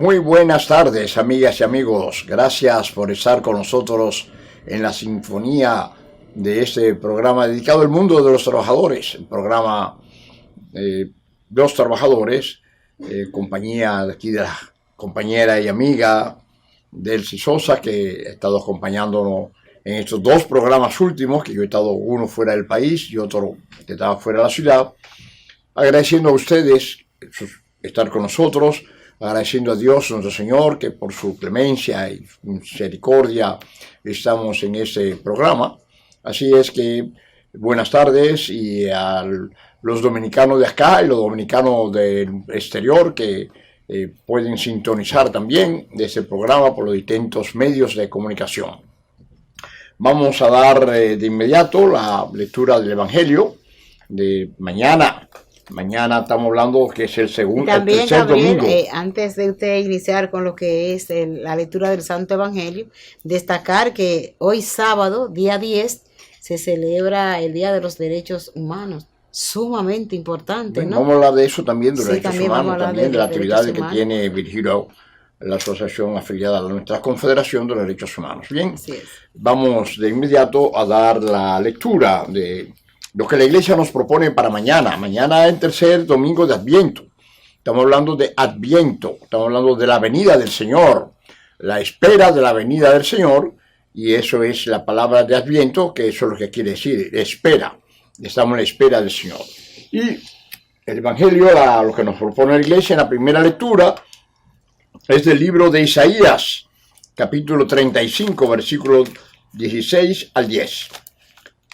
Muy buenas tardes, amigas y amigos. Gracias por estar con nosotros en la sinfonía de este programa dedicado al mundo de los trabajadores. El programa de los trabajadores, compañía de aquí de la compañera y amiga Delcy Sosa, que ha estado acompañándonos en estos dos programas últimos, que yo he estado uno fuera del país y otro que estaba fuera de la ciudad. Agradeciendo a ustedes estar con nosotros, agradeciendo a Dios nuestro Señor que por su clemencia y misericordia estamos en este programa. Así es que buenas tardes, y a los dominicanos de acá y los dominicanos del exterior que pueden sintonizar también de este programa por los distintos medios de comunicación. Vamos a dar de inmediato la lectura del Evangelio de mañana. Mañana estamos hablando que es el segundo, también, el tercer Gabriel, domingo. Antes de usted iniciar con lo que es la lectura del Santo Evangelio, destacar que hoy sábado, día 10, se celebra el Día de los Derechos Humanos. Sumamente importante, Bueno, ¿no? vamos a hablar de eso también, de los Sí, derechos también humanos, vamos a hablar también de las actividades que humanos. tiene Virgilio, la asociación afiliada a nuestra Confederación de los Derechos Humanos. Bien, Así es. Vamos de inmediato a dar la lectura de lo que la Iglesia nos propone para mañana. Mañana es el tercer domingo de Adviento. Estamos hablando de Adviento, estamos hablando de la venida del Señor, la espera de la venida del Señor, y eso es la palabra de Adviento, que eso es lo que quiere decir, espera. Estamos en la espera del Señor. Y el Evangelio, lo que nos propone la Iglesia en la primera lectura, es del libro de Isaías, capítulo 35, versículos 16 al 10.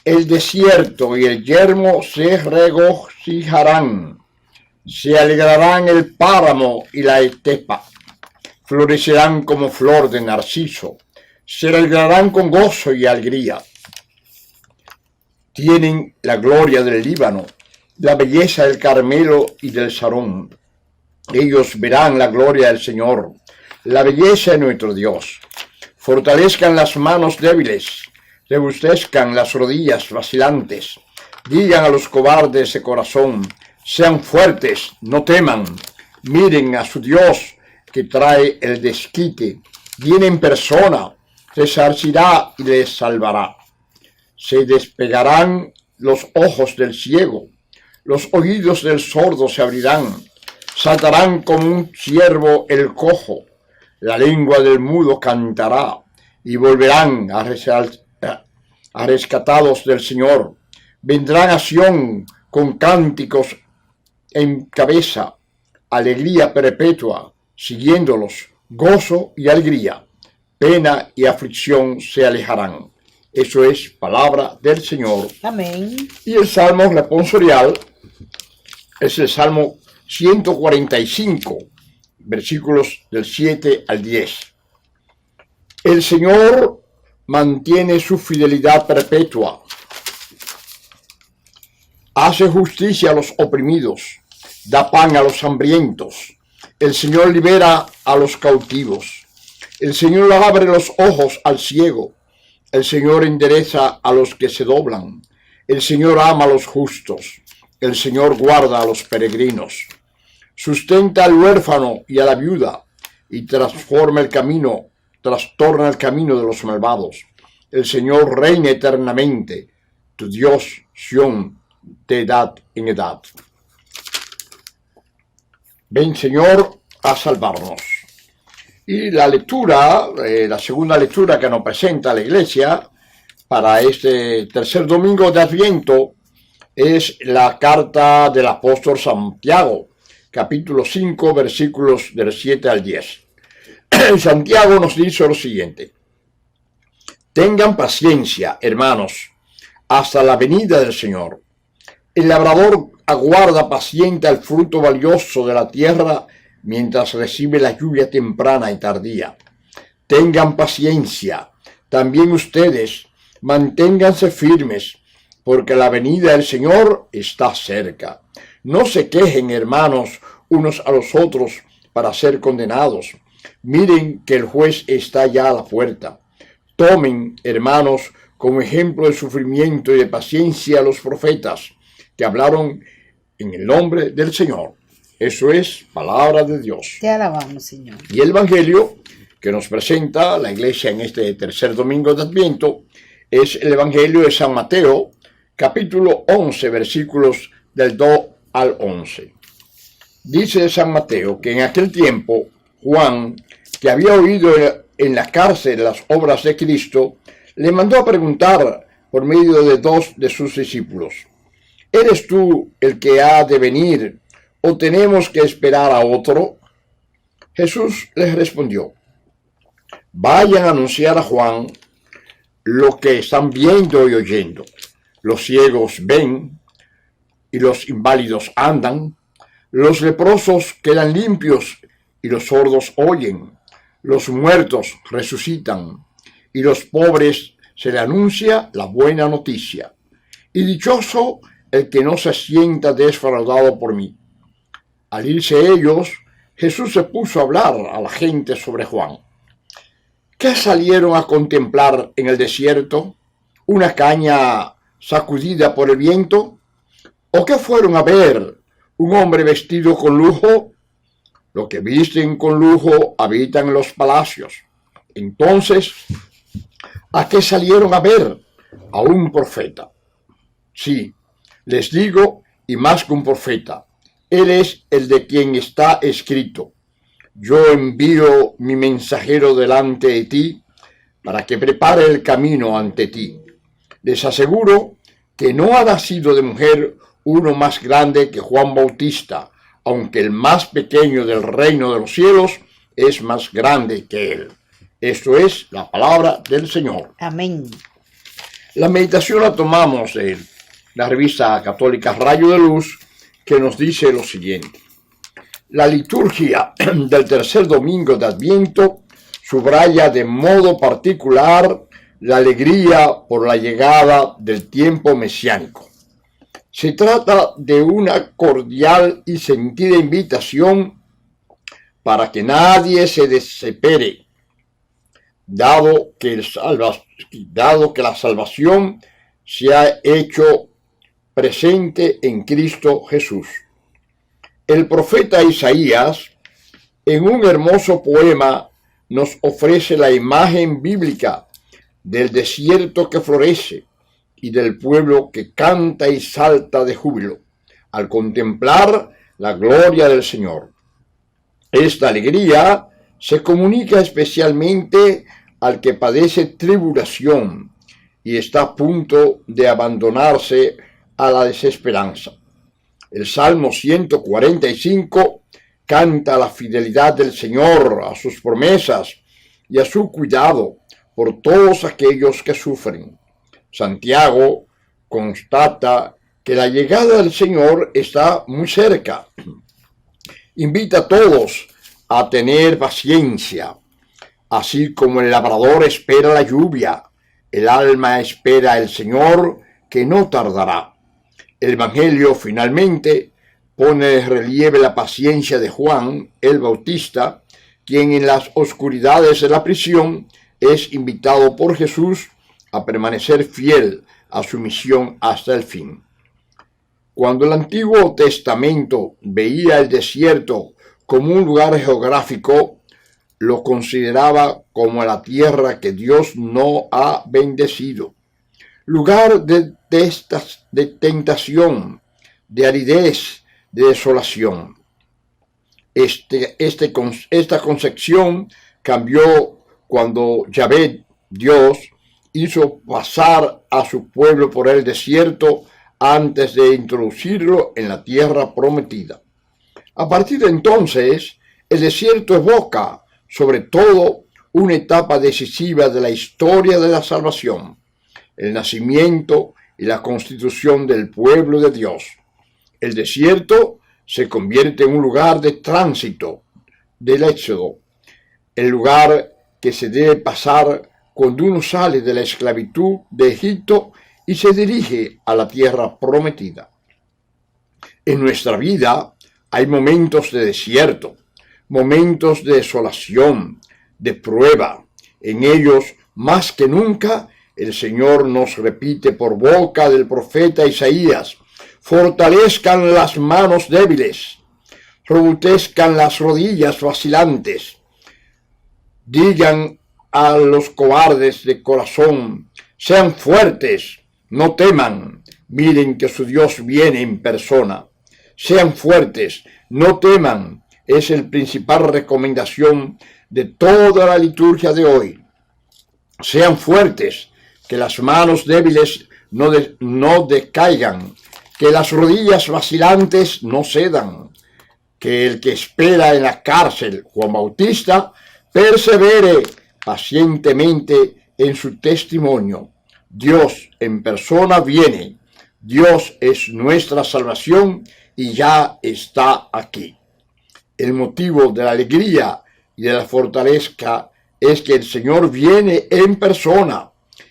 El desierto y el yermo se regocijarán, se alegrarán el páramo y la estepa, florecerán como flor de narciso, se alegrarán con gozo y alegría. Tienen la gloria del Líbano, la belleza del Carmelo y del Sarón. Ellos verán la gloria del Señor, la belleza de nuestro Dios. Fortalezcan las manos débiles, rebustezcan las rodillas vacilantes. Digan a los cobardes de corazón, sean fuertes, no teman. Miren a su Dios que trae el desquite. Viene en persona, resarcirá y les salvará. Se despegarán los ojos del ciego, los oídos del sordo se abrirán. Saltarán como un ciervo el cojo, la lengua del mudo cantará, y volverán a rescatados del Señor. Vendrán a Sión con cánticos en cabeza, alegría perpetua, siguiéndolos, gozo y alegría, pena y aflicción se alejarán. Eso es palabra del Señor. Amén. Y el Salmo responsorial es el Salmo 145, versículos del 7 al 10. El Señor mantiene su fidelidad perpetua, hace justicia a los oprimidos, da pan a los hambrientos. El Señor libera a los cautivos. El Señor abre los ojos al ciego. El Señor endereza a los que se doblan. El Señor ama a los justos. El Señor guarda a los peregrinos. Sustenta al huérfano y a la viuda, y trastorna el camino de los malvados. El Señor reina eternamente, tu Dios, Sión, de edad en edad. Ven, Señor, a salvarnos. Y la lectura, la segunda lectura que nos presenta la Iglesia para este tercer domingo de Adviento, es la carta del apóstol Santiago, capítulo 5, versículos del 7 al 10. Santiago nos dice lo siguiente: tengan paciencia, hermanos, hasta la venida del Señor. El labrador aguarda paciente al fruto valioso de la tierra mientras recibe la lluvia temprana y tardía. Tengan paciencia, también ustedes, manténganse firmes, porque la venida del Señor está cerca. No se quejen, hermanos, unos a los otros para ser condenados. Miren que el juez está ya a la puerta. Tomen, hermanos, como ejemplo de sufrimiento y de paciencia a los profetas que hablaron en el nombre del Señor. Eso es palabra de Dios. Te alabamos, Señor. Y el Evangelio que nos presenta la iglesia en este tercer domingo de Adviento es el Evangelio de San Mateo, capítulo 11, versículos del 2 al 11. Dice San Mateo que en aquel tiempo Juan, que había oído en la cárcel las obras de Cristo, le mandó a preguntar por medio de dos de sus discípulos: ¿eres tú el que ha de venir o tenemos que esperar a otro? Jesús les respondió: vayan a anunciar a Juan lo que están viendo y oyendo. Los ciegos ven y los inválidos andan, los leprosos quedan limpios y los sordos oyen, los muertos resucitan y los pobres se le anuncia la buena noticia. Y dichoso el que no se sienta defraudado por mí. Al irse ellos, Jesús se puso a hablar a la gente sobre Juan. ¿Qué salieron a contemplar en el desierto? ¿Una caña sacudida por el viento? ¿O qué fueron a ver? ¿Un hombre vestido con lujo? Los que visten con lujo habitan en los palacios. Entonces, ¿a qué salieron a ver? A un profeta. Sí, les digo, y más que un profeta, él es el de quien está escrito: yo envío mi mensajero delante de ti para que prepare el camino ante ti. Les aseguro que no ha nacido de mujer uno más grande que Juan Bautista, aunque el más pequeño del reino de los cielos es más grande que él. Esto es la palabra del Señor. Amén. La meditación la tomamos de la revista católica Rayo de Luz, que nos dice lo siguiente: la liturgia del tercer domingo de Adviento subraya de modo particular la alegría por la llegada del tiempo mesiánico. Se trata de una cordial y sentida invitación para que nadie se desespere, dado que la salvación se ha hecho presente en Cristo Jesús. El profeta Isaías, en un hermoso poema, nos ofrece la imagen bíblica del desierto que florece y del pueblo que canta y salta de júbilo al contemplar la gloria del Señor. Esta alegría se comunica especialmente al que padece tribulación y está a punto de abandonarse a la desesperanza. El Salmo 145 canta la fidelidad del Señor a sus promesas y a su cuidado por todos aquellos que sufren. Santiago constata que la llegada del Señor está muy cerca. Invita a todos a tener paciencia. Así como el labrador espera la lluvia, el alma espera al Señor, que no tardará. El Evangelio finalmente pone de relieve la paciencia de Juan el Bautista, quien en las oscuridades de la prisión es invitado por Jesús a permanecer fiel a su misión hasta el fin. Cuando el Antiguo Testamento veía el desierto como un lugar geográfico, lo consideraba como la tierra que Dios no ha bendecido. Lugar de tentación, de aridez, de desolación. Esta concepción cambió cuando Yahvé, Dios, hizo pasar a su pueblo por el desierto antes de introducirlo en la tierra prometida. A partir de entonces, el desierto evoca, sobre todo, una etapa decisiva de la historia de la salvación: el nacimiento y la constitución del pueblo de Dios. El desierto se convierte en un lugar de tránsito del éxodo, el lugar que se debe pasar cuando uno sale de la esclavitud de Egipto y se dirige a la tierra prometida. En nuestra vida hay momentos de desierto, momentos de desolación, de prueba. En ellos, más que nunca, el Señor nos repite por boca del profeta Isaías: fortalezcan las manos débiles, robustezcan las rodillas vacilantes. Digan a los cobardes de corazón, sean fuertes, no teman, miren que su Dios viene en persona. Sean fuertes, no teman, es el principal recomendación de toda la liturgia de hoy. Sean fuertes, que las manos débiles no decaigan, que las rodillas vacilantes no cedan, que el que espera en la cárcel, Juan Bautista, persevere pacientemente en su testimonio. Dios en persona viene, Dios es nuestra salvación y ya está aquí. El motivo de la alegría y de la fortaleza es que el Señor viene en persona.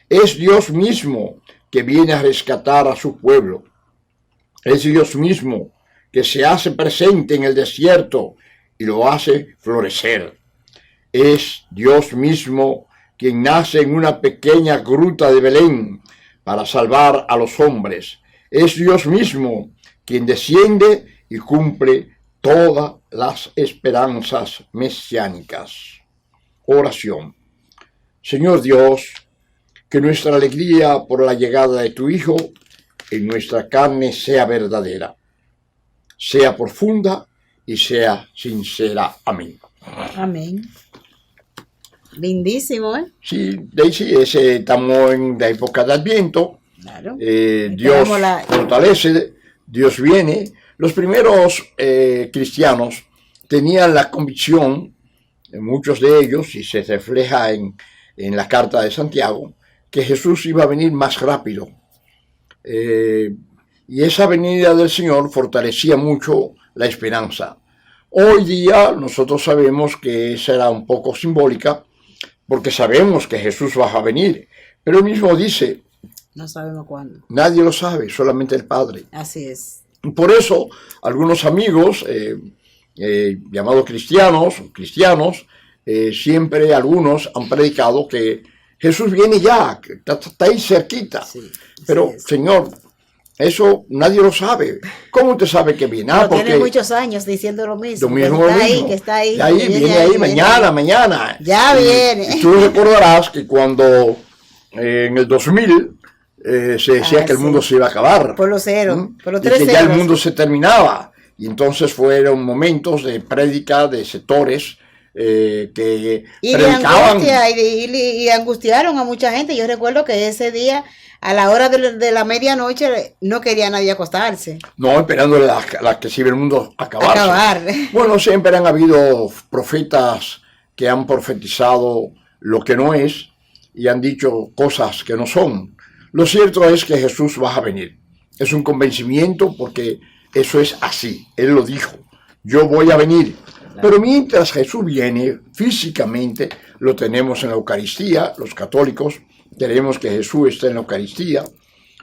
Es Dios mismo que viene a rescatar a su pueblo. Es Dios mismo que se hace presente en el desierto y lo hace florecer. Es Dios mismo quien nace en una pequeña gruta de Belén para salvar a los hombres. Es Dios mismo quien desciende y cumple todas las esperanzas mesiánicas. Oración. Señor Dios, que nuestra alegría por la llegada de tu Hijo en nuestra carne sea verdadera, sea profunda y sea sincera. Amén. Amén. Lindísimo, ¿eh? Sí, Daisy, estamos en la época de Adviento. Claro. Dios fortalece, Dios viene. Los primeros cristianos tenían la convicción, muchos de ellos, y se refleja en la carta de Santiago, que Jesús iba a venir más rápido. Y esa venida del Señor fortalecía mucho la esperanza. Hoy día nosotros sabemos que será un poco simbólica, porque sabemos que Jesús va a venir, pero él mismo dice, no sabemos cuándo. Nadie lo sabe, solamente el Padre. Así es. Por eso, algunos amigos, llamados cristianos, siempre algunos han predicado que Jesús viene ya, que está ahí cerquita. Sí, pero, es. Señor, eso nadie lo sabe. ¿Cómo usted sabe que viene? Porque tiene muchos años diciendo lo mismo. Que está ahí. Mañana. Ya viene. Y tú recordarás que cuando en el 2000 se decía que el mundo se iba a acabar. Por los ceros, por los 3 ceros. Y que ya el mundo se terminaba. Y entonces fueron momentos de prédica de sectores que predicaban. Y angustiaron a mucha gente. Yo recuerdo que ese día, a la hora de la medianoche, no quería nadie acostarse. No, esperando la que se iba el mundo acabarse. Bueno, siempre han habido profetas que han profetizado lo que no es y han dicho cosas que no son. Lo cierto es que Jesús va a venir. Es un convencimiento porque eso es así. Él lo dijo. Yo voy a venir. Pero mientras Jesús viene físicamente, lo tenemos en la Eucaristía. Los católicos queremos que Jesús esté en la Eucaristía,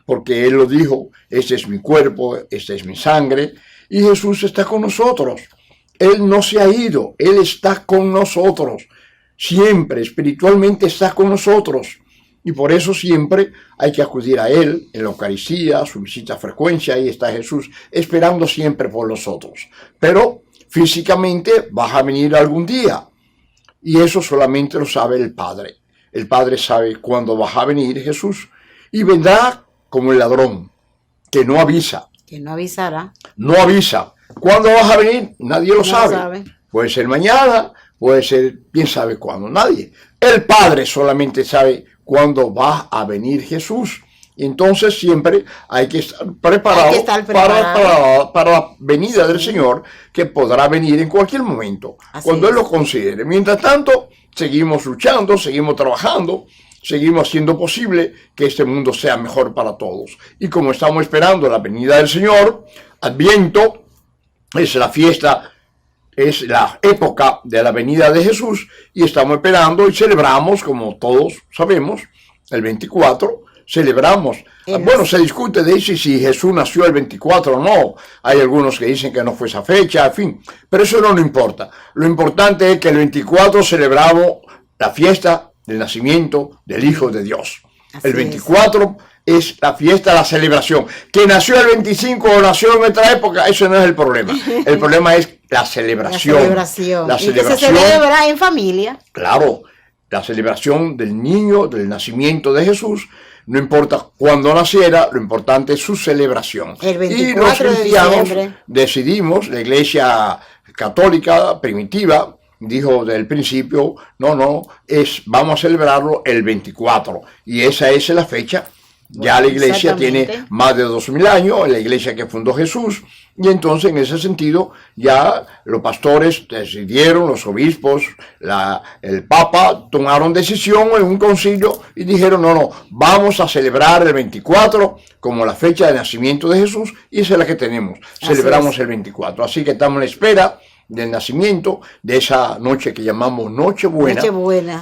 porque Él lo dijo, este es mi cuerpo, esta es mi sangre, y Jesús está con nosotros. Él no se ha ido, Él está con nosotros. Siempre, espiritualmente está con nosotros. Y por eso siempre hay que acudir a Él en la Eucaristía, a su visita a frecuencia, ahí está Jesús, esperando siempre por nosotros. Pero físicamente va a venir algún día, y eso solamente lo sabe el Padre. El Padre sabe cuándo va a venir Jesús, y vendrá como el ladrón, que no avisa. Que no avisará. No avisa. ¿Cuándo vas a venir? Nadie lo sabe. Puede ser mañana, puede ser, quién sabe cuándo, nadie. El Padre solamente sabe cuándo va a venir Jesús. Y entonces siempre hay que estar preparado, para la venida del Señor, que podrá venir en cualquier momento, cuando Él lo considere. Mientras tanto, seguimos luchando, seguimos trabajando, seguimos haciendo posible que este mundo sea mejor para todos. Y como estamos esperando la venida del Señor, Adviento es la fiesta, es la época de la venida de Jesús, y estamos esperando y celebramos, como todos sabemos, el 24, celebramos. Bueno, se discute de si Jesús nació el 24 o no. Hay algunos que dicen que no fue esa fecha, en fin. Pero eso no importa. Lo importante es que el 24 celebramos la fiesta del nacimiento del Hijo de Dios. El 24 es la fiesta, la celebración. Que nació el 25 o nació en otra época, eso no es el problema. El problema es la celebración. La Y que se celebración, celebra en familia. claro, la celebración del niño, del nacimiento de Jesús. No importa cuándo naciera, lo importante es su celebración. El Y los 24 de cristianos diciembre. decidimos, la iglesia católica primitiva dijo desde el principio, vamos a celebrarlo el 24. Y esa es la fecha. Ya la iglesia tiene más de 2000 años, la iglesia que fundó Jesús, y entonces en ese sentido ya los pastores decidieron, los obispos, el Papa tomaron decisión en un concilio y dijeron, vamos a celebrar el 24 como la fecha de nacimiento de Jesús, y esa es la que tenemos, celebramos el 24. Así que estamos en espera del nacimiento de esa noche que llamamos Nochebuena,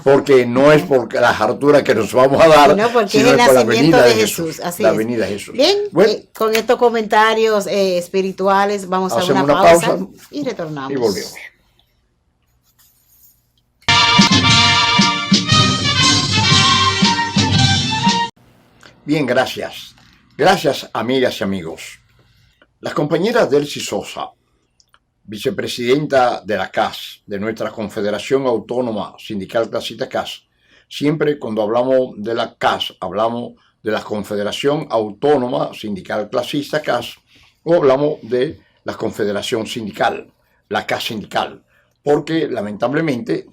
porque no es por la hartura que nos vamos a dar, sino es el nacimiento de Jesús. Así la es. venida de Jesús. Bien, bueno, con estos comentarios espirituales vamos a hacer una pausa y retornamos. Y volvemos. Bien, gracias. Gracias, amigas y amigos. Las compañeras Delcy Sosa, vicepresidenta de la CAS, de nuestra Confederación Autónoma Sindical Clasista CAS. Siempre cuando hablamos de la CAS, hablamos de la Confederación Autónoma Sindical Clasista CAS, o hablamos de la Confederación Sindical, la CAS Sindical, porque lamentablemente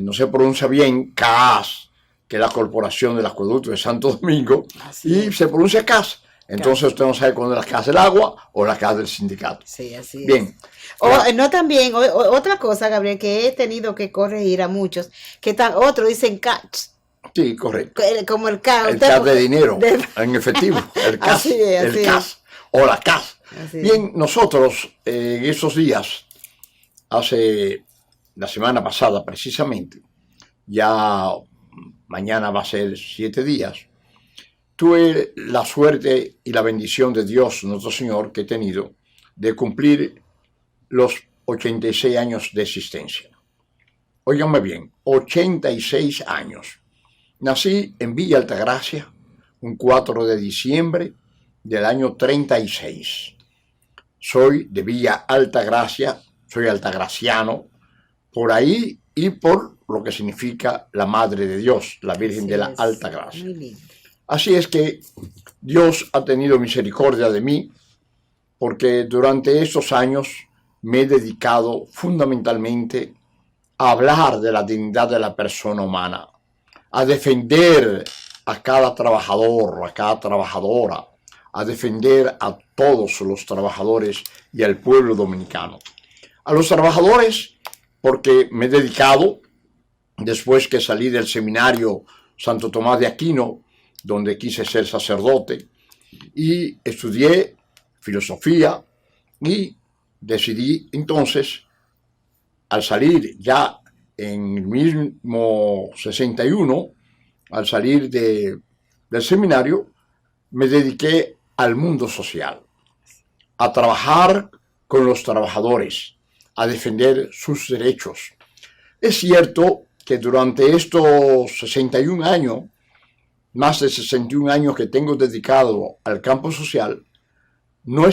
no se pronuncia bien CAS, que es la Corporación del Acueducto de Santo Domingo, y se pronuncia CAS. Entonces usted no sabe cuándo es la CAS del agua o la CAS del sindicato. Sí, así es. Bien. Otra cosa, Gabriel, que he tenido que corregir a muchos, que otros dicen catch. Sí, correcto. Como el CAS. El CAS de dinero, en efectivo. El CAS, así es, el CAS o la CAS. Bien, nosotros en esos días, hace la semana pasada precisamente, ya mañana va a ser 7 días, tuve la suerte y la bendición de Dios, nuestro Señor, que he tenido, de cumplir los 86 años de existencia. Óiganme bien, 86 años. Nací en Villa Altagracia, un 4 de diciembre del año 36. Soy de Villa Altagracia, soy altagraciano, por ahí y por lo que significa la Madre de Dios, la Virgen de la Altagracia. Así es que Dios ha tenido misericordia de mí, porque durante estos años me he dedicado fundamentalmente a hablar de la dignidad de la persona humana, a defender a cada trabajador, a cada trabajadora, a defender a todos los trabajadores y al pueblo dominicano. A los trabajadores, porque me he dedicado, después que salí del seminario Santo Tomás de Aquino, donde quise ser sacerdote, y estudié filosofía y decidí entonces, al salir ya en el mismo 61, al salir del seminario, me dediqué al mundo social, a trabajar con los trabajadores, a defender sus derechos. Es cierto que durante estos 61 años, más de 61 años que tengo dedicado al campo social, no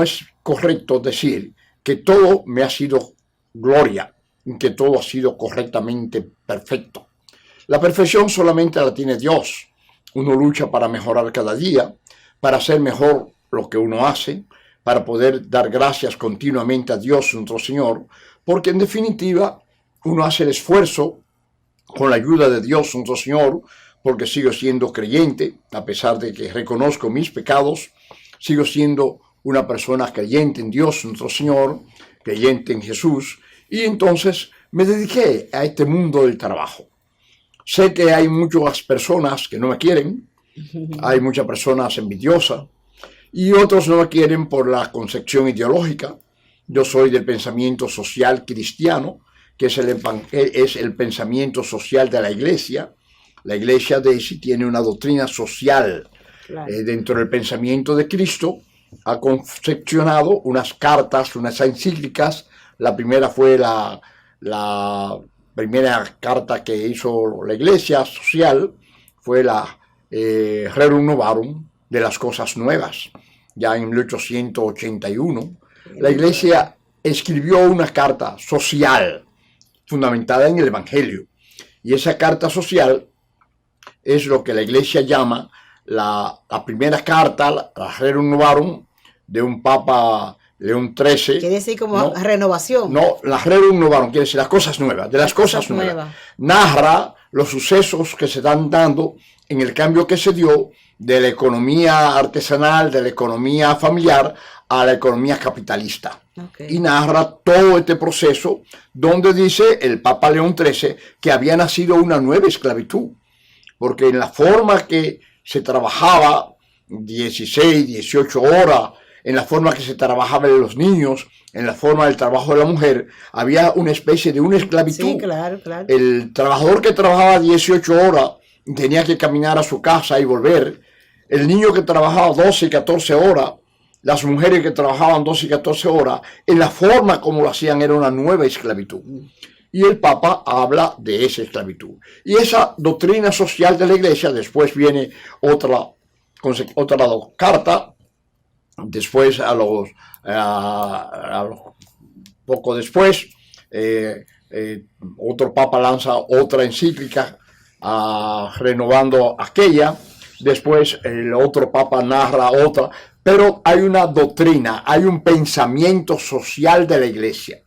es correcto decir que todo me ha sido gloria, que todo ha sido correctamente perfecto. La perfección solamente la tiene Dios. Uno lucha para mejorar cada día, para hacer mejor lo que uno hace, para poder dar gracias continuamente a Dios, nuestro Señor, porque en definitiva uno hace el esfuerzo con la ayuda de Dios, nuestro Señor, porque sigo siendo creyente, a pesar de que reconozco mis pecados, sigo siendo una persona creyente en Dios, nuestro Señor, creyente en Jesús, y entonces me dediqué a este mundo del trabajo. Sé que hay muchas personas que no me quieren, hay muchas personas envidiosas, y otros no me quieren por la concepción ideológica. Yo soy del pensamiento social cristiano, que es el pensamiento social de la Iglesia. La Iglesia de sí tiene una doctrina social. Claro. Dentro del pensamiento de Cristo ha confeccionado unas cartas, unas encíclicas. La primera fue la primera carta que hizo la Iglesia social, fue la Rerum Novarum de las cosas nuevas, ya en 1881. La Iglesia escribió una carta social fundamentada en el Evangelio. Y esa carta social es lo que la Iglesia llama la primera carta, la Rerum Novarum, de un Papa León XIII. Quiere decir como renovación. No, la Rerum Novarum quiere decir las cosas nuevas, de las cosas nuevas. Narra los sucesos que se están dando en el cambio que se dio de la economía artesanal, de la economía familiar, a la economía capitalista. Okay. Y narra todo este proceso donde dice el Papa León XIII que había nacido una nueva esclavitud, porque en la forma que se trabajaba 16, 18 horas, en la forma que se trabajaba de los niños, en la forma del trabajo de la mujer, había una especie de una esclavitud. Sí, claro, claro. El trabajador que trabajaba 18 horas tenía que caminar a su casa y volver. El niño que trabajaba 12 y 14 horas, las mujeres que trabajaban 12 y 14 horas, en la forma como lo hacían era una nueva esclavitud. Y el Papa habla de esa esclavitud. Y esa doctrina social de la Iglesia, después viene otra carta, después poco después, otro Papa lanza otra encíclica renovando aquella. Después el otro Papa narra otra, pero hay una doctrina, hay un pensamiento social de la Iglesia.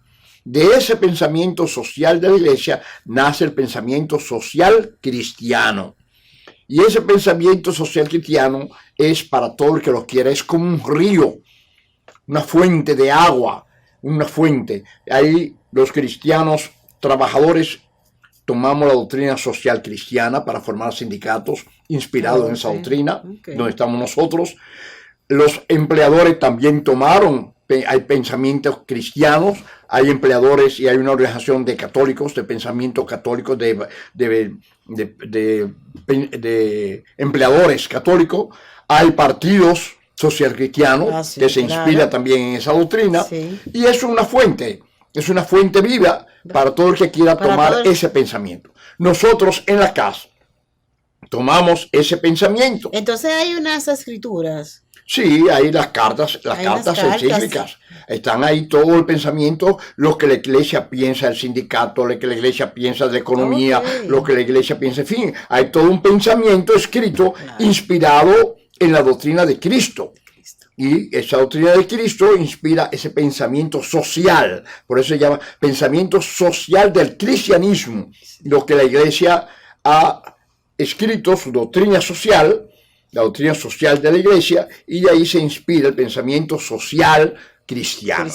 De ese pensamiento social de la Iglesia nace el pensamiento social cristiano. Y ese pensamiento social cristiano es para todo el que lo quiera, es como un río, una fuente de agua, una fuente. Ahí los cristianos trabajadores tomamos la doctrina social cristiana para formar sindicatos inspirados en esa doctrina, donde estamos nosotros. Los empleadores también tomaron, hay pensamientos cristianos, hay empleadores y hay una organización de católicos, de pensamiento católico, de empleadores católicos. Hay partidos social cristianos que se inspira también en esa doctrina. Sí. Y es una fuente viva para todo el que quiera tomar ese pensamiento. Nosotros en la casa tomamos ese pensamiento. Entonces hay unas escrituras. Sí, hay las cartas encíclicas. Están ahí todo el pensamiento, lo que la Iglesia piensa del sindicato, lo que la Iglesia piensa de la economía, lo que la Iglesia piensa, en fin, hay todo un pensamiento escrito, inspirado en la doctrina de Cristo. Y esa doctrina de Cristo inspira ese pensamiento social, por eso se llama pensamiento social del cristianismo, lo que la Iglesia ha escrito, su doctrina social, la doctrina social de la Iglesia, y de ahí se inspira el pensamiento social cristiano.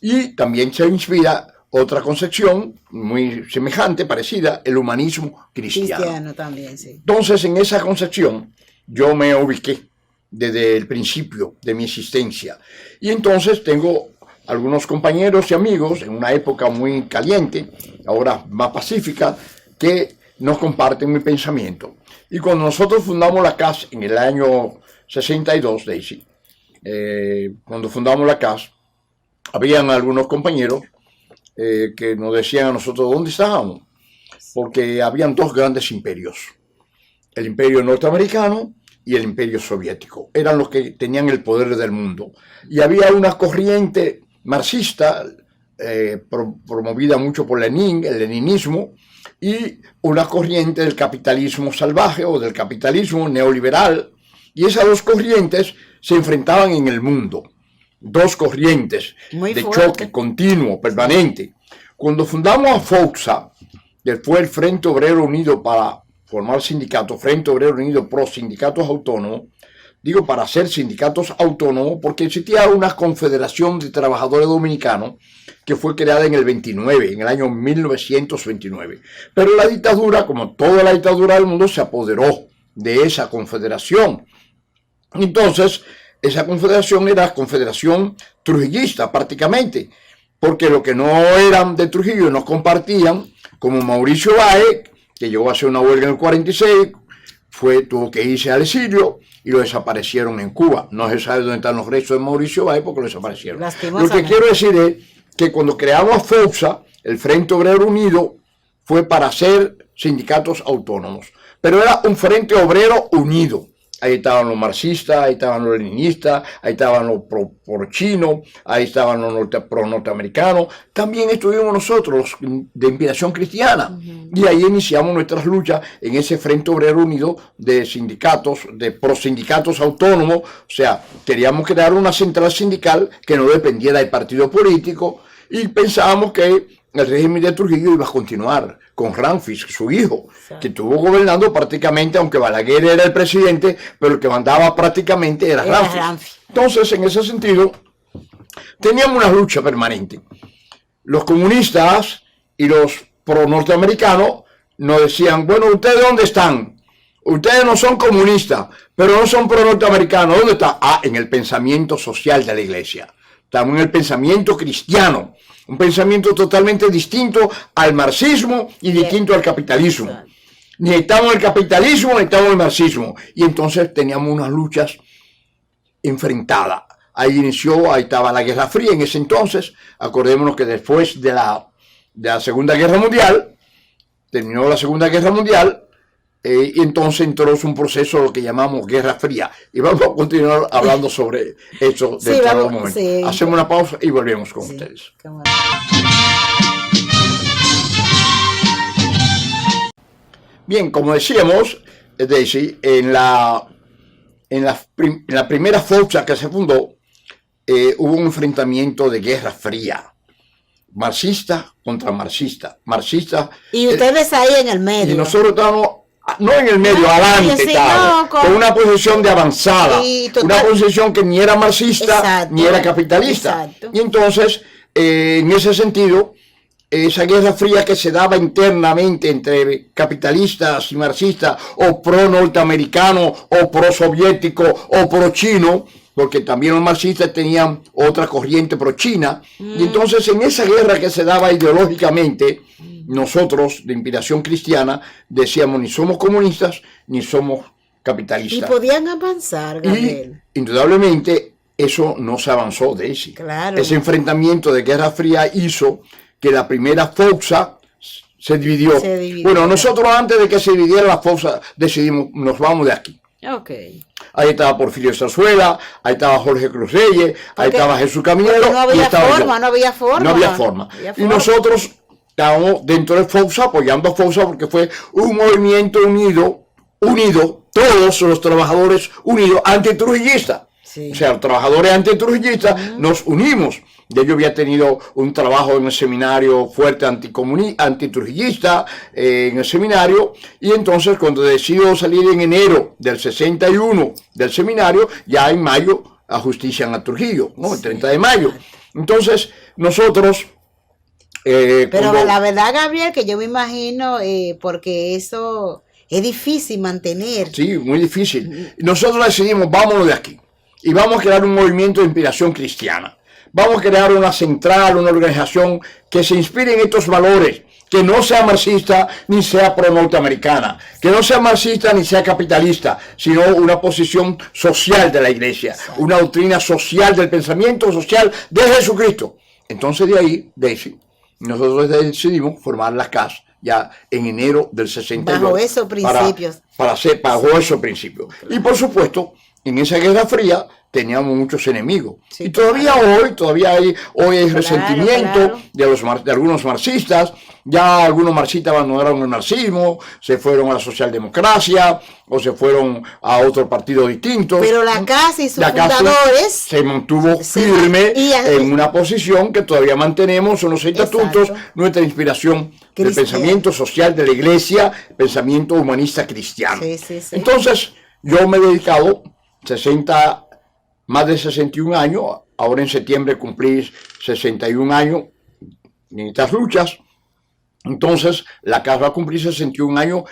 Y también se inspira otra concepción muy semejante, parecida, el humanismo cristiano. También, sí. Entonces, en esa concepción, yo me ubiqué desde el principio de mi existencia. Y entonces tengo algunos compañeros y amigos en una época muy caliente, ahora más pacífica, que nos comparten mi pensamiento. Y cuando nosotros fundamos la CAS en el año 62, Daisy, cuando fundamos la CAS, habían algunos compañeros que nos decían a nosotros dónde estábamos, porque habían dos grandes imperios, el imperio norteamericano y el imperio soviético. Eran los que tenían el poder del mundo. Y había una corriente marxista promovida mucho por Lenin, el leninismo, y una corriente del capitalismo salvaje o del capitalismo neoliberal. Y esas dos corrientes se enfrentaban en el mundo. Dos corrientes de choque continuo, permanente. Cuando fundamos a FOXA, que fue el Frente Obrero Unido para formar sindicatos, Frente Obrero Unido Pro Sindicatos Autónomos, digo para hacer sindicatos autónomos porque existía una confederación de trabajadores dominicanos que fue creada en el 29, en el año 1929. Pero la dictadura, como toda la dictadura del mundo, se apoderó de esa confederación. Entonces, esa confederación era confederación trujillista prácticamente, porque los que no eran de Trujillo no compartían, como Mauricio Báez, que llegó a hacer una huelga en el 46, tuvo que irse al exilio y lo desaparecieron en Cuba. No se sabe dónde están los restos de Mauricio Báez porque lo desaparecieron. Lo que quiero decir es que cuando creamos FOXA, el Frente Obrero Unido, fue para hacer sindicatos autónomos. Pero era un Frente Obrero Unido. ahí estaban los marxistas, ahí estaban los leninistas, ahí estaban los pro-chinos, ahí estaban los pro-norteamericanos. También estuvimos nosotros de inspiración cristiana. Y ahí iniciamos nuestras luchas en ese Frente Obrero Unido de sindicatos, de prosindicatos autónomos. O sea, queríamos crear una central sindical que no dependiera del partido político y pensábamos que el régimen de Trujillo iba a continuar con Ramfis, su hijo, que estuvo gobernando prácticamente, aunque Balaguer era el presidente, pero el que mandaba prácticamente era Ramfis. Entonces, en ese sentido, teníamos una lucha permanente. Los comunistas y los pro-norteamericanos nos decían, bueno, ¿ustedes dónde están? Ustedes no son comunistas, pero no son pro-norteamericanos. ¿Dónde están? Ah, en el pensamiento social de la iglesia. Estamos en el pensamiento cristiano. Un pensamiento totalmente distinto al marxismo y distinto al capitalismo. Ni estamos en el capitalismo, ni estamos en el marxismo. Y entonces teníamos unas luchas enfrentadas. Ahí estaba la Guerra Fría en ese entonces. Acordémonos que después de la Segunda Guerra Mundial, terminó la Segunda Guerra Mundial, y entonces entró un proceso lo que llamamos Guerra Fría. Y vamos a continuar hablando sobre eso dentro de un momento. Sí. Hacemos una pausa y volvemos con ustedes. Bien, como decíamos, Daisy, en la primera FOCSA que se fundó, hubo un enfrentamiento de Guerra Fría. Marxista contra marxista. Marxista. Y ustedes ahí en el medio. Y nosotros estábamos no en el medio, adelante, sí, con una posición de avanzada, una posición que ni era marxista, ni era capitalista. Y entonces, en ese sentido, esa Guerra Fría que se daba internamente entre capitalistas y marxistas, o pro-norteamericano, o pro-soviético, o pro-chino, porque también los marxistas tenían otra corriente pro-china, y entonces en esa guerra que se daba ideológicamente, nosotros, de inspiración cristiana, decíamos ni somos comunistas, ni somos capitalistas. Y podían avanzar, Gabriel. Y, indudablemente, eso no se avanzó, Daisy. Claro. Ese enfrentamiento de Guerra Fría hizo que la primera FOCSA se dividió. Bueno, nosotros antes de que se dividiera la FOCSA, decidimos, nos vamos de aquí. Okay. Ahí estaba Porfirio Zarzuela, ahí estaba Jorge Cruz Reyes, ahí estaba Jesús Caminero. No había forma, no había forma. No había forma. Y nosotros estábamos dentro de FOCSA, apoyando a FOCSA, porque fue un movimiento unido, todos los trabajadores unidos, antitrujillistas. Sí. O sea, los trabajadores antitrujillistas nos unimos. Ya yo había tenido un trabajo en el seminario fuerte antitrujillista en el seminario, y entonces cuando decido salir en enero del 61 del seminario, ya en mayo ajustician a Trujillo, ¿no? El 30 de mayo. Entonces nosotros... Pero la verdad, Gabriel, que yo me imagino, porque eso es difícil mantener. Sí, muy difícil. Nosotros decidimos, vámonos de aquí, y vamos a crear un movimiento de inspiración cristiana. Vamos a crear una central, una organización que se inspire en estos valores, que no sea marxista ni sea pro-norteamericana, que no sea marxista ni sea capitalista, sino una posición social de la iglesia, una doctrina social del pensamiento social de Jesucristo. Entonces de ahí, Daisy, nosotros decidimos formar la CAS ya en enero del 62. Bajo esos principios. Bajo esos principios. Y por supuesto, en esa Guerra Fría teníamos muchos enemigos. Sí, y todavía hoy hay resentimiento de algunos marxistas. Ya algunos marxistas abandonaron el marxismo, se fueron a la socialdemocracia o se fueron a otro partido distinto. Pero la CAS y sus fundadores se mantuvo firme en una posición que todavía mantenemos, son los estatutos, nuestra inspiración del pensamiento social de la iglesia, pensamiento humanista cristiano. Entonces, yo me he dedicado más de 61 años, ahora en septiembre cumplí 61 años en estas luchas. Entonces, la CAS va a cumplir 61 años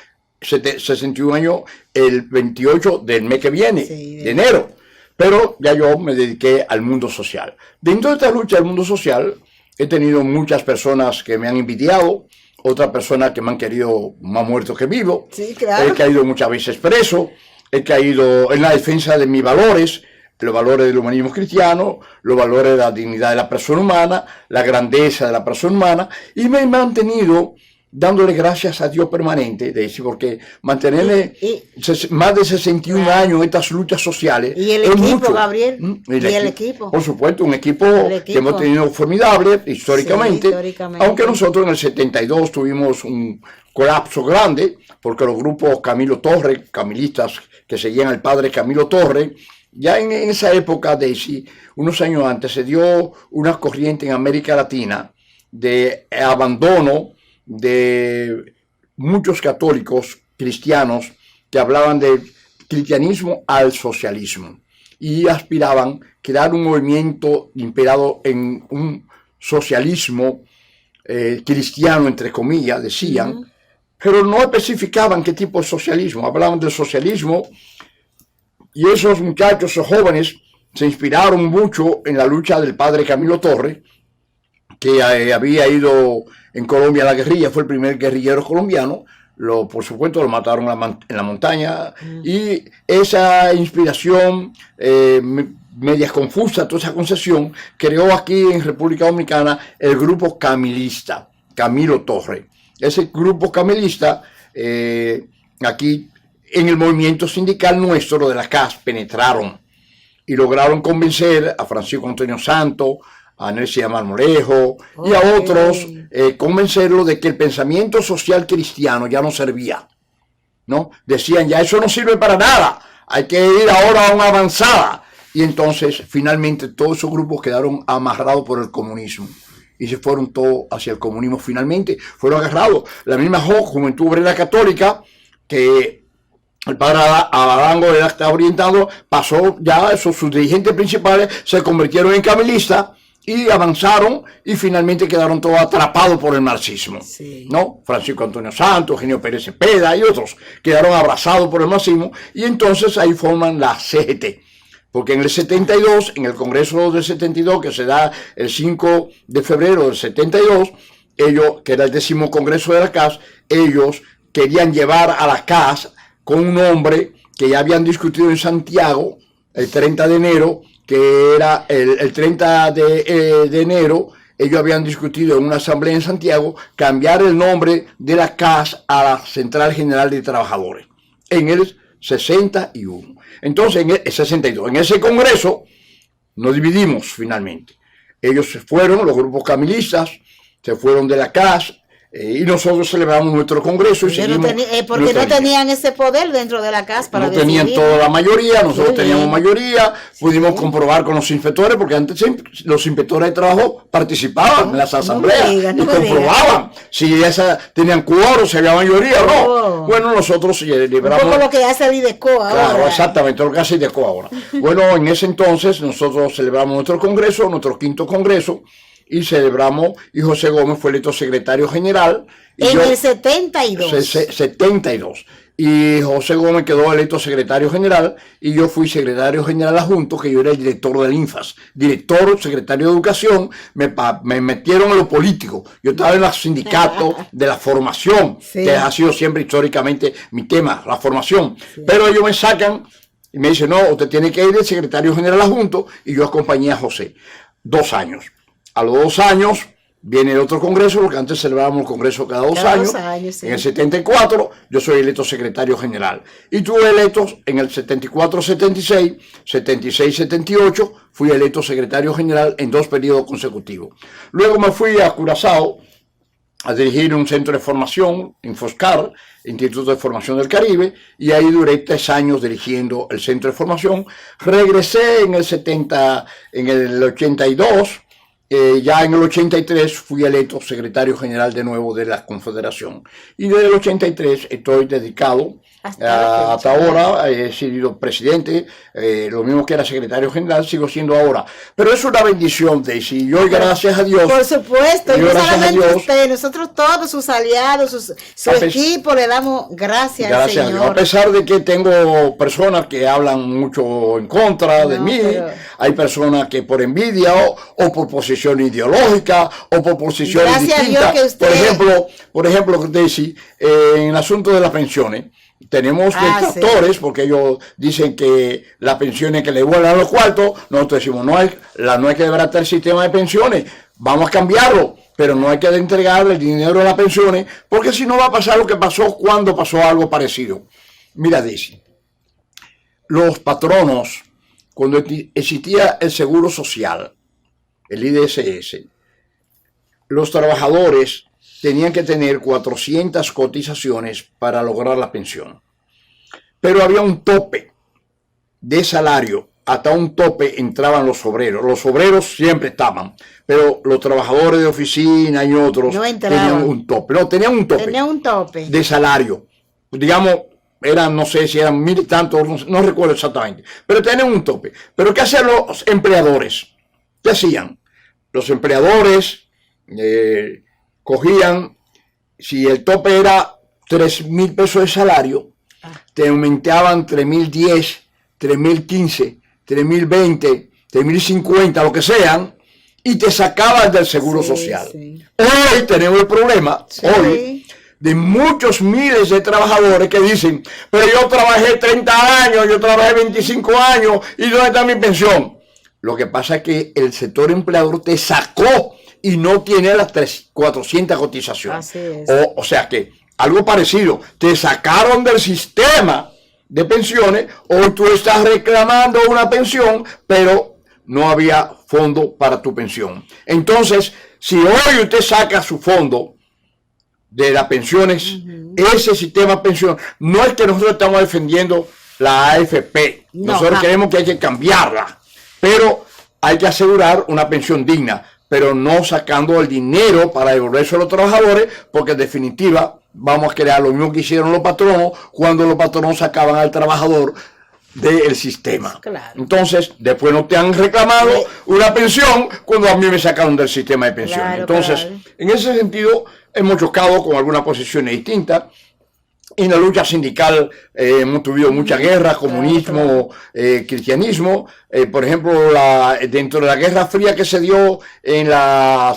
el 28 del mes que viene, de enero. Pero ya yo me dediqué al mundo social. Dentro de esta lucha del mundo social, he tenido muchas personas que me han envidiado, otras personas que me han querido más muerto que vivo. Sí, claro. He caído muchas veces preso, he caído en la defensa de mis valores, los valores del humanismo cristiano, los valores de la dignidad de la persona humana, la grandeza de la persona humana, y me he mantenido dándole gracias a Dios permanente, Daisy, porque mantener más de 61 años estas luchas sociales y el es equipo, mucho. Gabriel, el equipo. Por supuesto, un equipo que hemos tenido formidable históricamente, aunque nosotros en el 72 tuvimos un colapso grande, porque los grupos Camilo Torre, camilistas que seguían al padre Camilo Torre, ya en esa época, Daisy, unos años antes, se dio una corriente en América Latina de abandono de muchos católicos cristianos que hablaban del cristianismo al socialismo y aspiraban a crear un movimiento inspirado en un socialismo cristiano, entre comillas, decían, pero no especificaban qué tipo de socialismo. Hablaban del socialismo y esos muchachos, esos jóvenes, se inspiraron mucho en la lucha del padre Camilo Torre, que había ido en Colombia a la guerrilla, fue el primer guerrillero colombiano. Por supuesto lo mataron en la montaña, y esa inspiración media confusa, toda esa concesión, creó aquí en República Dominicana el grupo camilista, Camilo Torre. Ese grupo camilista, aquí en el movimiento sindical nuestro de la CAS, penetraron y lograron convencer a Francisco Antonio Santos, a Nelson Marmolejo y a otros, convencerlo de que el pensamiento social cristiano ya no servía, ¿no? Decían, ya eso no sirve para nada, hay que ir ahora a una avanzada. Y entonces, finalmente, todos esos grupos quedaron amarrados por el comunismo y se fueron todos hacia el comunismo. Finalmente, fueron agarrados. La misma Juventud Obrera Católica, que el padre Abarango le está orientando, pasó ya, sus dirigentes principales se convirtieron en camilistas y avanzaron, y finalmente quedaron todos atrapados por el marxismo, ¿no? Francisco Antonio Santos, Eugenio Pérez Cepeda y otros quedaron abrazados por el marxismo, y entonces ahí forman la CGT. Porque en el 72, en el Congreso del 72, que se da el 5 de febrero del 72, ellos, que era el 10º Congreso de la CAS, ellos querían llevar a la CAS con un hombre que ya habían discutido en Santiago el 30 de enero, que era el 30 de enero, ellos habían discutido en una asamblea en Santiago cambiar el nombre de la CAS a la Central General de Trabajadores, en el 61. Entonces, en el 62, en ese congreso, nos dividimos finalmente. Ellos se fueron, los grupos camilistas, se fueron de la CAS, y nosotros celebramos nuestro congreso y seguimos. Porque no tenían ese poder dentro de la CAS para decidir. No tenían toda la mayoría, nosotros teníamos mayoría, pudimos comprobar con los inspectores, porque antes los inspectores de trabajo participaban en las asambleas y comprobaban si tenían quórum, si había mayoría o no. Bueno, nosotros libramos. Un poco lo que hace el IDECO ahora. Claro, exactamente, lo que hace el IDECO ahora. Bueno, en ese entonces nosotros celebramos nuestro congreso, nuestro 5º congreso, y celebramos, y José Gómez fue electo secretario general. En el 72. 72. Y José Gómez quedó electo secretario general, y yo fui secretario general adjunto, que yo era el director del INFAS. Director, secretario de Educación, me metieron en lo político. Yo estaba en el sindicato de la formación, que ha sido siempre históricamente mi tema, la formación. Pero ellos me sacan y me dicen, no, usted tiene que ir de secretario general adjunto, y yo acompañé a José 2 años. A los 2 años viene el otro congreso, porque antes celebrábamos el congreso cada 2 años. En el 74 yo soy electo secretario general. Y tuve electos en el 74-76, 76-78, fui electo secretario general en 2 periodos consecutivos. Luego me fui a Curazao a dirigir un centro de formación, Infoscar, Instituto de Formación del Caribe, y ahí duré 3 años dirigiendo el centro de formación. Regresé en el 82. Ya en el 83 fui electo secretario general de nuevo de la Confederación, y desde el 83 estoy dedicado hasta ahora. He sido presidente, lo mismo que era secretario general, sigo siendo ahora, pero es una bendición, Daisy, y hoy gracias a Dios. Por supuesto, y no solamente usted, nosotros todos sus aliados, su equipo, le damos gracias al Señor. A pesar de que tengo personas que hablan mucho en contra de mí, hay personas que por envidia o por posición ideológica o por posiciones distintas. Por ejemplo, Daisy, en el asunto de las pensiones, tenemos detractores, porque ellos dicen que las pensiones que le vuelan a los cuartos, nosotros decimos, no hay que desbaratar el sistema de pensiones, vamos a cambiarlo. pero no hay que entregarle el dinero a las pensiones, porque si no va a pasar lo que pasó cuando pasó algo parecido. Mira, Daisy, los patronos, cuando existía el Seguro Social, el IDSS, los trabajadores tenían que tener 400 cotizaciones para lograr la pensión. Pero había un tope de salario, hasta un tope entraban los obreros. Los obreros siempre estaban, pero los trabajadores de oficina y otros No tenían un tope. No, tenían un tope. Tenía un tope. De salario. Digamos, eran, no sé si eran 1000 y tantos, no recuerdo exactamente, pero tenían un tope. Pero ¿qué hacían los empleadores? ¿Qué hacían? Los empleadores cogían, si el tope era 3.000 pesos de salario, te aumentaban 3.010, 3.015, 3.020, 3.050, lo que sean, y te sacaban del Seguro Social. Sí. Hoy tenemos el problema, hoy, de muchos miles de trabajadores que dicen, pero yo trabajé 30 años, yo trabajé 25 años, ¿y dónde está mi pensión? Lo que pasa es que el sector empleador te sacó y no tiene las 400 cotizaciones. Así es. O sea que algo parecido, te sacaron del sistema de pensiones, hoy tú estás reclamando una pensión, pero no había fondo para tu pensión. Entonces, si hoy usted saca su fondo de las pensiones, ese sistema de pensión, no es que nosotros estamos defendiendo la AFP, nosotros queremos que hay que cambiarla, pero hay que asegurar una pensión digna, pero no sacando el dinero para devolverse a los trabajadores, porque en definitiva vamos a crear lo mismo que hicieron los patronos cuando los patronos sacaban al trabajador del sistema. Claro. Entonces, después no te han reclamado una pensión cuando a mí me sacaron del sistema de pensiones. Claro, Entonces, claro. En ese sentido, hemos chocado con algunas posiciones distintas. En la lucha sindical hemos tenido mucha guerra, comunismo, cristianismo. Por ejemplo, dentro de la Guerra Fría que se dio en la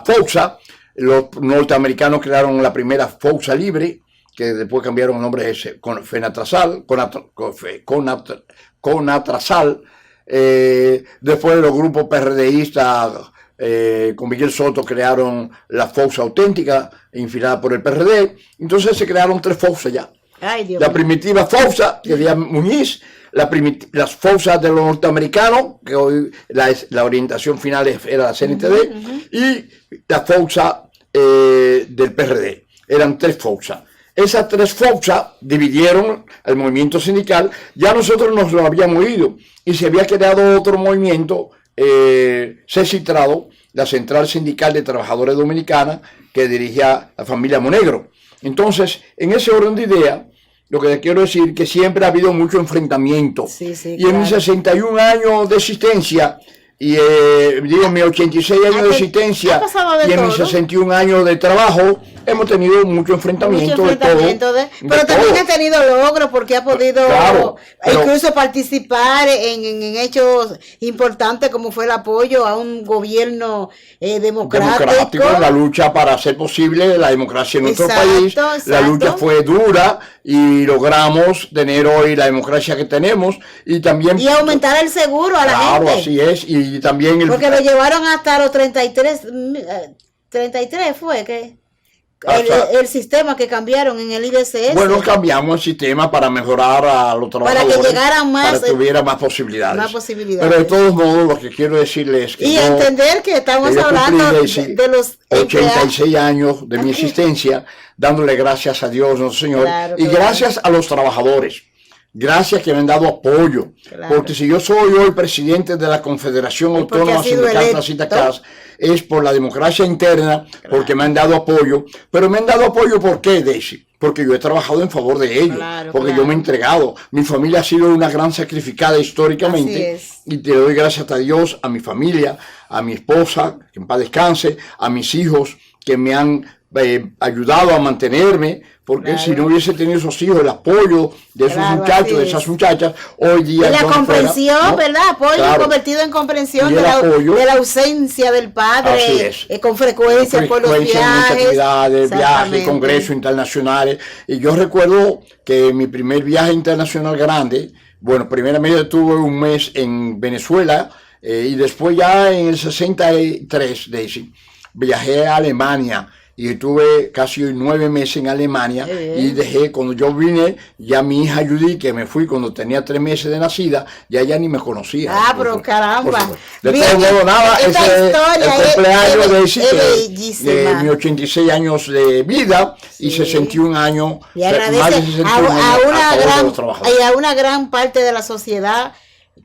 FOUSA, los norteamericanos crearon la primera FOUSA libre, que después cambiaron el nombre de Conatrasal. Después los grupos PRDistas con Miguel Soto crearon la FOUSA auténtica, infilada por el PRD. Entonces se crearon 3 FOUSA ya. Ay, Dios La mío. primitiva FOUSA, que había Muñiz, las FOUSA de los norteamericanos, que hoy la orientación final era la CNTD, y la FOUSA del PRD. Eran 3 FOUSA. Esas 3 FOUSA dividieron el movimiento sindical. Ya nosotros nos lo habíamos ido y se había creado otro movimiento CECITRADO, la Central Sindical de Trabajadores Dominicana, que dirigía la familia Monegro. Entonces, en ese orden de idea, lo que les quiero decir es que siempre ha habido mucho enfrentamiento. Sí, Y en mis 61 años de existencia, y digo, mis 86 años de existencia y en mis 61 años de trabajo, hemos tenido mucho enfrentamiento, de todo. Pero también ha tenido logros porque ha podido incluso participar en hechos importantes como fue el apoyo a un gobierno democrático. La lucha para hacer posible la democracia en nuestro país. La lucha fue dura y logramos tener hoy la democracia que tenemos y también... Y aumentar el seguro a la gente. Claro, así es. Y también porque lo llevaron hasta los 33 fue que... El sistema que cambiaron en el IDSS. Bueno, cambiamos el sistema para mejorar a los trabajadores. Para que llegaran más. Para que hubiera más posibilidades. Más posibilidades. Pero de todos modos, lo que quiero decirles es que. Y entender que estamos hablando de los 86 años de mi existencia, dándole gracias a Dios, nuestro Señor. Claro, y gracias a los trabajadores. Gracias que me han dado apoyo. Claro. Porque si yo soy hoy presidente de la Confederación Autónoma Sindical Sindacas, es por la democracia interna, porque me han dado apoyo. Pero me han dado apoyo, ¿por qué, Daisy? Porque yo he trabajado en favor de ellos, porque yo me he entregado. Mi familia ha sido una gran sacrificada históricamente. Y te doy gracias a Dios, a mi familia, a mi esposa, que en paz descanse, a mis hijos, que me han ayudado a mantenerme, porque si no hubiese tenido esos hijos, el apoyo de esos muchachos, de esas muchachas, hoy día... Y la comprensión, ¿verdad? Apoyo convertido en comprensión de la ausencia del padre, con frecuencia por los viajes. Muchas actividades, viajes, congresos internacionales. Y yo recuerdo que mi primer viaje internacional grande, bueno, primeramente tuve un mes en Venezuela, y después ya en el 63, Daisy, viajé a Alemania y estuve casi 9 meses en Alemania y dejé, cuando yo vine, ya mi hija Judy, que me fui cuando tenía 3 meses de nacida, ya ni me conocía. Ah, pero caramba. De todo modo, nada, ese es el cumpleaños de mis 86 años de vida y 61 años, y agradece más de 61 años a una gran parte de la sociedad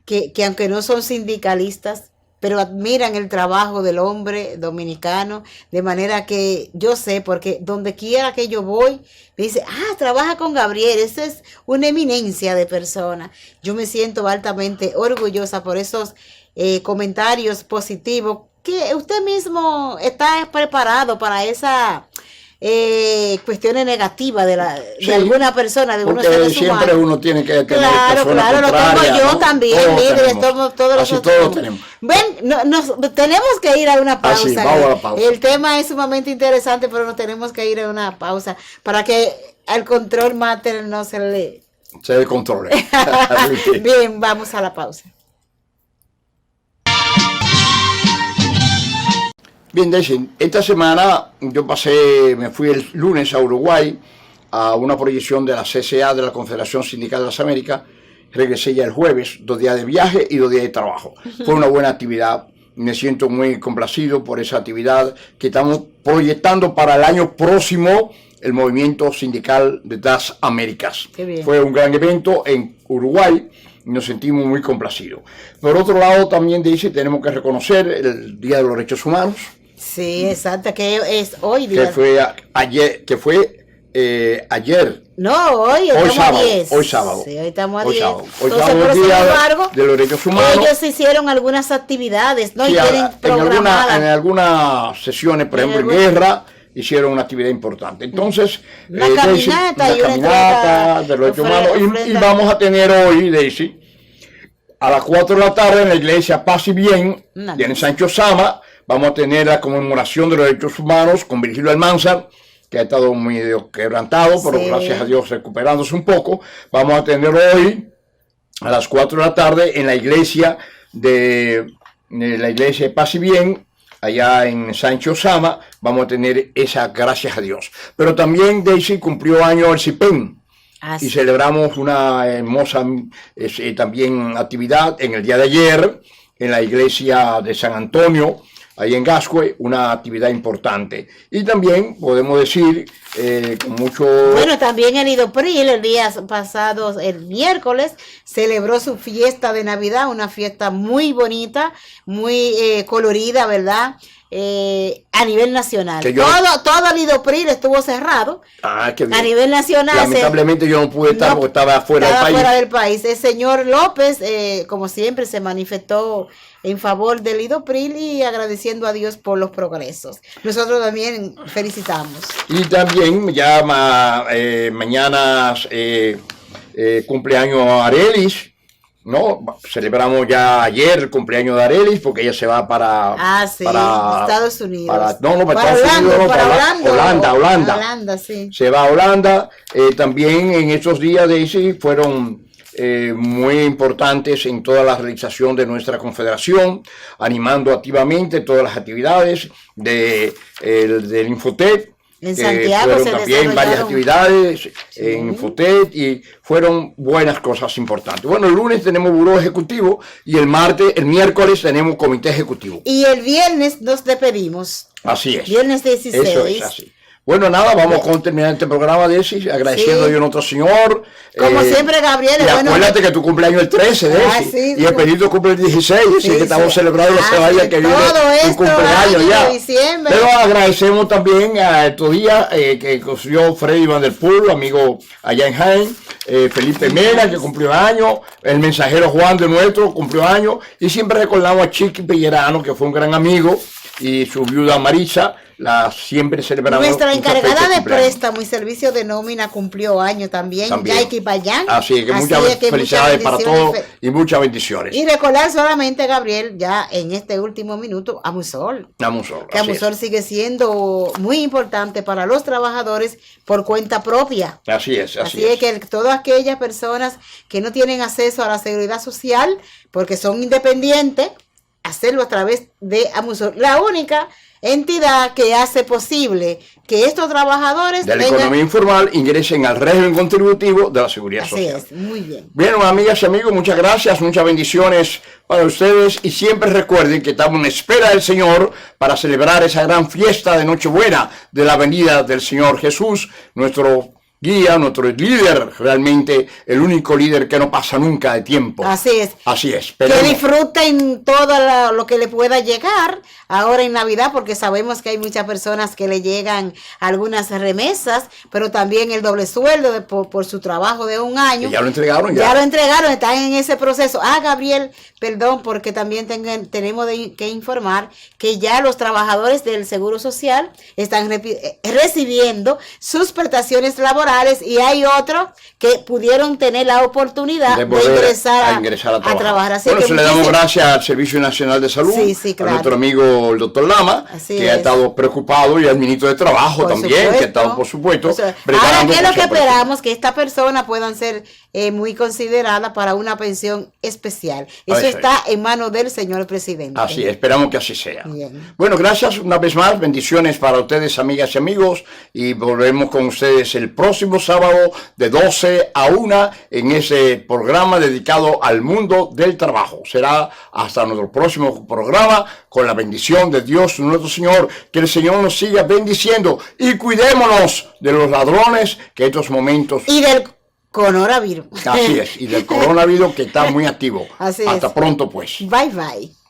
que aunque no son sindicalistas, pero admiran el trabajo del hombre dominicano, de manera que yo sé, porque donde quiera que yo voy, me dice, trabaja con Gabriel, esa es una eminencia de persona. Yo me siento altamente orgullosa por esos comentarios positivos, que usted mismo está preparado para esa cuestiones negativas de alguna persona, de unos seres humanos. Siempre uno tiene que tener claro, lo tengo yo, ¿no? También, todos tenemos. Ven, tenemos que ir a una pausa. Vamos a la pausa. El tema es sumamente interesante, pero nos tenemos que ir a una pausa para que al control mater no se descontrole. Bien, vamos a la pausa. Bien, Daisy, esta semana me fui el lunes a Uruguay a una proyección de la CCA, de la Confederación Sindical de las Américas. Regresé ya el jueves, 2 días de viaje y 2 días de trabajo. Fue una buena actividad. Me siento muy complacido por esa actividad que estamos proyectando para el año próximo, el Movimiento Sindical de las Américas. Fue un gran evento en Uruguay. Nos sentimos muy complacidos. Por otro lado, también dice, tenemos que reconocer el Día de los Derechos Humanos. Sí, exacto, que es hoy día. Que fue ayer. No, hoy sábado. 10. Hoy sábado. Sí, hoy estamos a 10. Hoy sábado, el Día de los Derechos Humanos. Ellos hicieron algunas actividades, ¿no? Sí, y tienen programadas. En algunas sesiones, por ejemplo, en guerra, hicieron una actividad importante. Entonces, una caminata de los derechos humanos. Y vamos a tener hoy, Daisy, a las 4 de la tarde en la iglesia Paz y Bien, en Sancho Sama, vamos a tener la conmemoración de los derechos humanos con Virgilio Almanzar, que ha estado muy quebrantado, pero gracias a Dios recuperándose un poco. Vamos a tener hoy a las 4 de la tarde en la iglesia de Paz y Bien, allá en Sancho Sama, vamos a tener esa, gracias a Dios. Pero también Daisy cumplió año el CIPEN. Y celebramos una hermosa también actividad en el día de ayer en la iglesia de San Antonio, ahí en Gascue, una actividad importante. Y también podemos decir con mucho... Bueno, también el IDOPRIL el día pasado, el miércoles, celebró su fiesta de Navidad, una fiesta muy bonita, muy colorida, ¿verdad? A nivel nacional. Todo el IDOPRIL estuvo cerrado. Qué bien. A nivel nacional. Lamentablemente yo no pude estar porque estaba fuera del país. El señor López, como siempre, se manifestó en favor del IDOPRIL y agradeciendo a Dios por los progresos. Nosotros también felicitamos. Y también ya mañana cumpleaños Arelis. No, celebramos ya ayer el cumpleaños de Arelis porque ella se va para Estados Unidos. Para Estados Unidos, para Holanda, sí. Se va a Holanda. También en estos días, Daisy, fueron muy importantes en toda la realización de nuestra confederación, animando activamente todas las actividades del Infotet. En Santiago fueron también varias actividades en Infotet y fueron buenas cosas importantes. Bueno, el lunes tenemos buró ejecutivo y el miércoles tenemos comité ejecutivo. Y el viernes nos despedimos. Así es. Viernes 16. Eso es así. Bueno, nada, vamos a terminar este programa, Daisy, agradeciendo a Dios a nuestro Señor. Como siempre, Gabriel. Y acuérdate que tu cumpleaños es el 13, Daisy, y el Pedrito cumple el 16, así que estamos celebrando la semana que viene tu cumpleaños ya. Pero agradecemos también a estos días que construyó Freddy Van der Poel, amigo allá en Jaén, Felipe Mena, que cumplió años, el mensajero Juan de nuestro cumplió años, y siempre recordamos a Chiqui Pellerano, que fue un gran amigo, y su viuda Marisa, siempre celebramos. Nuestra encargada de préstamo y servicio de nómina cumplió año también. Yaiki Payán. Así que muchas felicidades para todos y muchas bendiciones. Y recordar solamente, Gabriel, ya en este último minuto, Amusol. Que Amusol sigue siendo muy importante para los trabajadores por cuenta propia. Así es. Así es que todas aquellas personas que no tienen acceso a la seguridad social porque son independientes, hacerlo a través de Amusol. La única entidad que hace posible que estos trabajadores de la economía informal ingresen al régimen contributivo de la seguridad Así social. es, muy bien. Bien, amigas y amigos, muchas gracias, muchas bendiciones para ustedes y siempre recuerden que estamos en espera del Señor para celebrar esa gran fiesta de Nochebuena de la venida del Señor Jesús, nuestro guía, nuestro líder, realmente el único líder que no pasa nunca de tiempo. Así es. Así es. Que Esperemos. disfruten todo lo que le pueda llegar ahora en Navidad, porque sabemos que hay muchas personas que le llegan algunas remesas, pero también el doble sueldo por su trabajo de un año. Ya lo entregaron. Ya lo entregaron, están en ese proceso. Gabriel, perdón, porque también tenemos que informar que ya los trabajadores del Seguro Social están recibiendo sus prestaciones laborales y hay otros que pudieron tener la oportunidad de ingresar a trabajar. Así bueno, que se le damos gracias al Servicio Nacional de Salud, claro, a nuestro amigo el doctor Lama, que ha estado preocupado, y al ministro de Trabajo también, que ha estado, por supuesto, ahora, ¿qué es lo que esperamos? Que estas personas puedan ser muy consideradas para una pensión especial. Eso está en manos del señor presidente. Así, esperamos que así sea. Bien. Bueno, gracias una vez más, bendiciones para ustedes, amigas y amigos, y volvemos con ustedes el próximo sábado de 12 a 1 en ese programa dedicado al mundo del trabajo. Será hasta nuestro próximo programa, con la bendición de Dios nuestro Señor. Que el Señor nos siga bendiciendo y cuidémonos de los ladrones que en estos momentos... Y del coronavirus. Así es, y del coronavirus que está muy activo. Así hasta es. pronto pues. Bye bye.